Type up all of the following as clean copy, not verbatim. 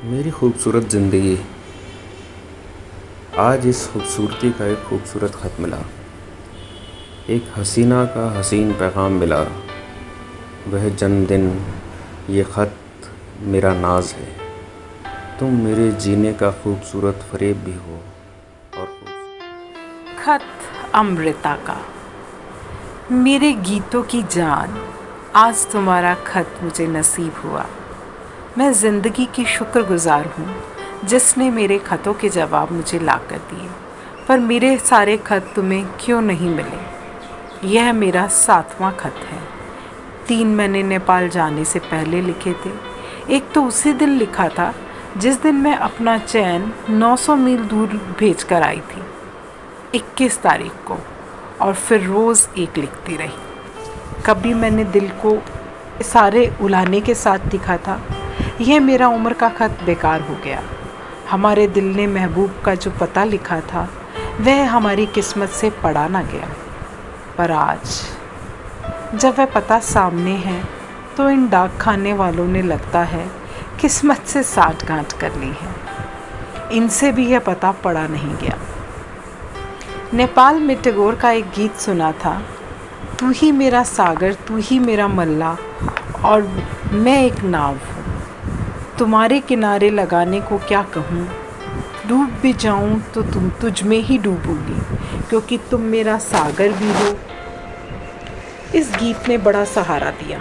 मेरी खूबसूरत ज़िंदगी। आज इस खूबसूरती का एक खूबसूरत ख़त मिला। एक हसीना का हसीन पैगाम मिला। वह जन्मदिन, ये ख़त मेरा नाज है। तुम मेरे जीने का खूबसूरत फ़रेब भी हो और खत अमृता का। मेरे गीतों की जान, आज तुम्हारा खत मुझे नसीब हुआ। मैं ज़िंदगी की शुक्रगुज़ार हूँ जिसने मेरे खतों के जवाब मुझे ला कर दिए। पर मेरे सारे खत तुम्हें क्यों नहीं मिले? यह मेरा 7वां खत है। 3 मैंने नेपाल जाने से पहले लिखे थे। एक तो उसी दिन लिखा था जिस दिन मैं अपना चैन 900 मील दूर भेज कर आई थी, 21 तारीख को। और फिर रोज़ एक लिखती रही। कभी मैंने दिल को सारे उलाने के साथ लिखा था। यह मेरा उम्र का खत बेकार हो गया। हमारे दिल ने महबूब का जो पता लिखा था वह हमारी किस्मत से पढ़ा ना गया। पर आज जब वह पता सामने है तो इन डाक खाने वालों ने लगता है किस्मत से साठगांठ कर ली है। इनसे भी यह पता पढ़ा नहीं गया। नेपाल में टैगोर का एक गीत सुना था, तू ही मेरा सागर, तू ही मेरा मल्ला और मैं एक नाव हूँ। तुम्हारे किनारे लगाने को क्या कहूँ, डूब भी जाऊँ तो तुम तुझ में ही डूबूंगी, क्योंकि तुम मेरा सागर भी हो। इस गीत ने बड़ा सहारा दिया।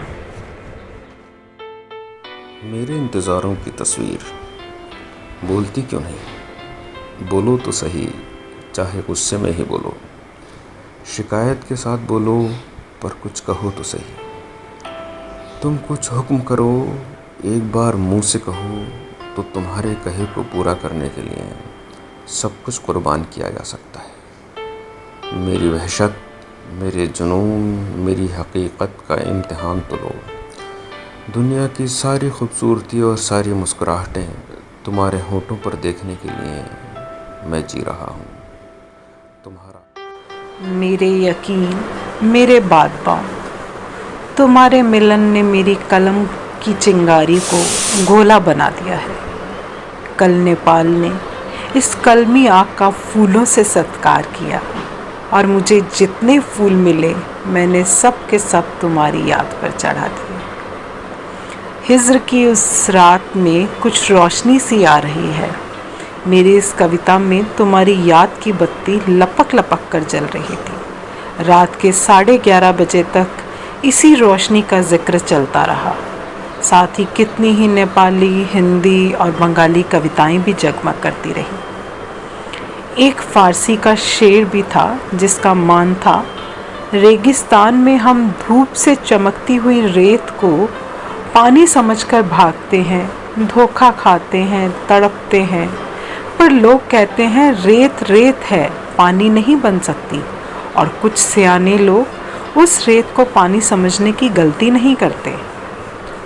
मेरे इंतज़ारों की तस्वीर। बोलती क्यों नहीं? बोलो तो सही, चाहे गुस्से में ही बोलो, शिकायत के साथ बोलो, पर कुछ कहो तो सही। तुम कुछ हुक्म करो, एक बार मुंह से कहो, तो तुम्हारे कहे को पूरा करने के लिए सब कुछ कुर्बान किया जा सकता है। मेरी वहशत, मेरे जुनून, मेरी हकीकत का इम्तिहान तो लो। दुनिया की सारी खूबसूरती और सारी मुस्कुराहटें तुम्हारे होठों पर देखने के लिए मैं जी रहा हूँ। तुम्हारा मेरे यकीन, मेरे बात तुम्हारे मिलन ने मेरी कलम की चिंगारी को गोला बना दिया है। कल नेपाल ने इस कलमी आग का फूलों से सत्कार किया और मुझे जितने फूल मिले मैंने सब के सब तुम्हारी याद पर चढ़ा दिए। हिज्र की उस रात में कुछ रोशनी सी आ रही है। मेरी इस कविता में तुम्हारी याद की बत्ती लपक लपक कर जल रही थी। रात के 11:30 बजे तक इसी रोशनी का जिक्र चलता रहा। साथ ही कितनी ही नेपाली, हिंदी और बंगाली कविताएं भी जगमग करती रही। एक फारसी का शेर भी था जिसका मान था, रेगिस्तान में हम धूप से चमकती हुई रेत को पानी समझकर भागते हैं, धोखा खाते हैं, तड़पते हैं, पर लोग कहते हैं रेत रेत है, पानी नहीं बन सकती। और कुछ सियाने लोग उस रेत को पानी समझने की गलती नहीं करते।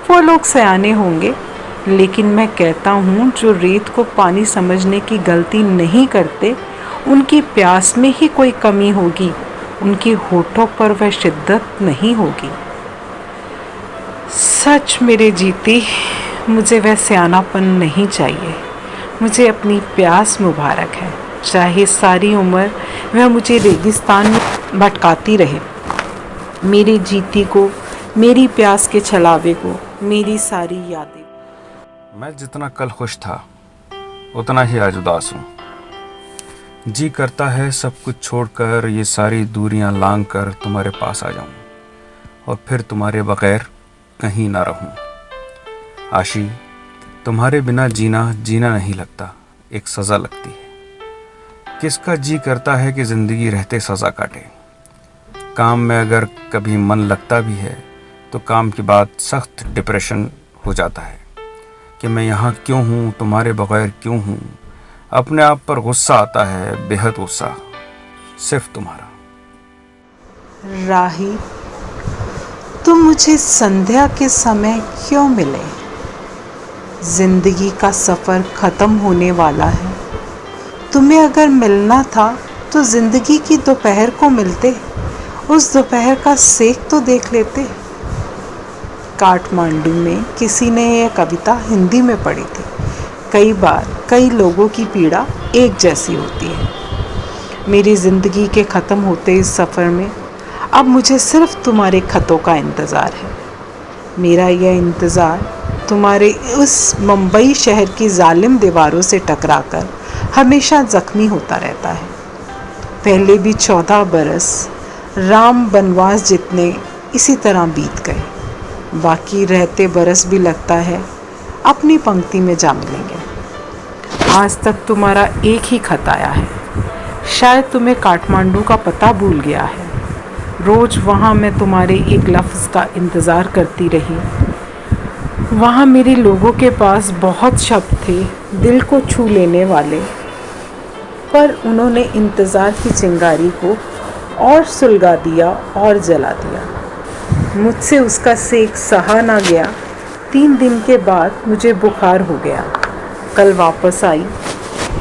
वो लोग सियाने होंगे, लेकिन मैं कहता हूँ जो रेत को पानी समझने की गलती नहीं करते, उनकी प्यास में ही कोई कमी होगी, उनके होठों पर वह शिद्दत नहीं होगी। सच मेरे जीती, मुझे वह सियानापन नहीं चाहिए। मुझे अपनी प्यास मुबारक है, चाहे सारी उम्र वह मुझे रेगिस्तान में भटकाती रहे। मेरी जीती को, मेरी प्यास के छलावे को, मेरी सारी यादें। मैं जितना कल खुश था उतना ही आज उदास हूँ। जी करता है सब कुछ छोड़कर, ये सारी दूरियां लांघ कर तुम्हारे पास आ जाऊं और फिर तुम्हारे बगैर कहीं ना रहूं। आशी, तुम्हारे बिना जीना जीना नहीं लगता, एक सज़ा लगती है। किसका जी करता है कि ज़िंदगी रहते सज़ा काटे। काम में अगर कभी मन लगता भी है तो काम के बाद सख्त डिप्रेशन हो जाता है कि मैं यहाँ क्यों हूँ, तुम्हारे बगैर क्यों हूँ। अपने आप पर गुस्सा आता है, बेहद गुस्सा, सिर्फ तुम्हारा। राही, तुम मुझे संध्या के समय क्यों मिले? जिंदगी का सफ़र ख़त्म होने वाला है। तुम्हें अगर मिलना था तो ज़िंदगी की दोपहर को मिलते, उस दोपहर का सेक तो देख लेते। काठमांडू में किसी ने यह कविता हिंदी में पढ़ी थी। कई बार कई लोगों की पीड़ा एक जैसी होती है। मेरी ज़िंदगी के ख़त्म होते इस सफ़र में अब मुझे सिर्फ़ तुम्हारे ख़तों का इंतज़ार है। मेरा यह इंतज़ार तुम्हारे उस मुंबई शहर की जालिम दीवारों से टकराकर हमेशा ज़ख्मी होता रहता है। पहले भी 14 बरस राम वनवास जितने इसी तरह बीत गए, बाकी रहते बरस भी लगता है अपनी पंक्ति में जा मिलेंगे। आज तक तुम्हारा एक ही खत आया है, शायद तुम्हें काठमांडू का पता भूल गया है। रोज़ वहाँ मैं तुम्हारे एक लफ्ज़ का इंतज़ार करती रही। वहाँ मेरे लोगों के पास बहुत शब्द थे दिल को छू लेने वाले, पर उन्होंने इंतज़ार की चिंगारी को और सुलगा दिया और जला दिया। मुझसे उसका सेक सहा ना गया। 3 दिन के बाद मुझे बुखार हो गया। कल वापस आई,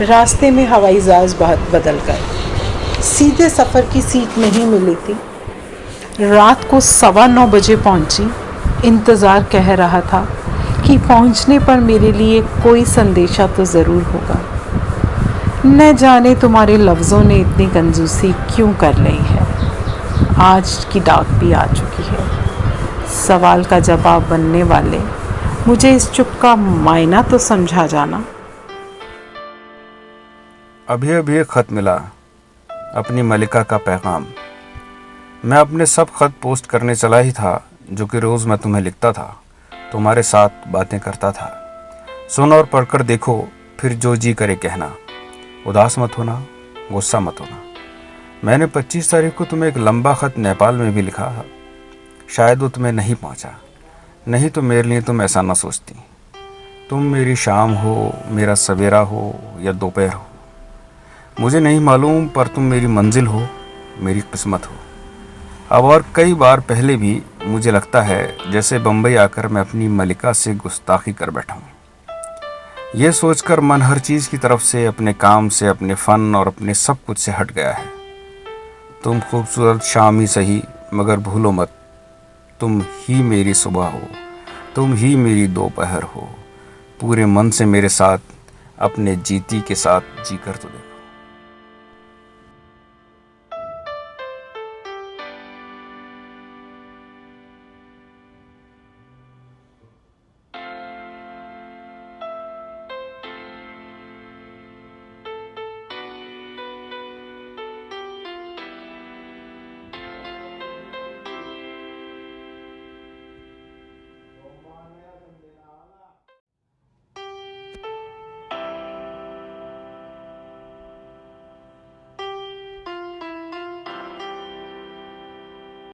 रास्ते में हवाई जहाज़ बदल गए। सीधे सफ़र की सीट नहीं मिली थी। रात को 9:15 बजे पहुंची। इंतज़ार कह रहा था कि पहुंचने पर मेरे लिए कोई संदेशा तो ज़रूर होगा। न जाने तुम्हारे लफ्ज़ों ने इतनी कंजूसी क्यों कर ली है। आज की डाक भी आ चुकी है। सवाल का जवाब बनने वाले मुझे इस चुप का मायना तो समझा जाना। अभी अभी एक ख़त मिला, अपनी मलिका का पैगाम। मैं अपने सब ख़त पोस्ट करने चला ही था, जो कि रोज़ मैं तुम्हें लिखता था, तुम्हारे साथ बातें करता था। सुन और पढ़कर देखो, फिर जो जी करे कहना। उदास मत होना, गुस्सा मत होना। मैंने 25 तारीख को तुम्हें एक लंबा ख़त नेपाल में भी लिखा। शायद वो तुम्हें नहीं पहुंचा, नहीं तो मेरे लिए तुम ऐसा ना सोचती। तुम मेरी शाम हो, मेरा सवेरा हो या दोपहर हो, मुझे नहीं मालूम, पर तुम मेरी मंजिल हो, मेरी किस्मत हो। अब और कई बार पहले भी मुझे लगता है जैसे बम्बई आकर मैं अपनी मलिका से गुस्ताखी कर बैठा हूँ। ये सोचकर मन हर चीज़ की तरफ से, अपने काम से, अपने फ़न और अपने सब कुछ से हट गया है। तुम खूबसूरत शाम ही सही, मगर भूलो मत, तुम ही मेरी सुबह हो, तुम ही मेरी दोपहर हो। पूरे मन से मेरे साथ, अपने जीती के साथ जी कर तो देखो।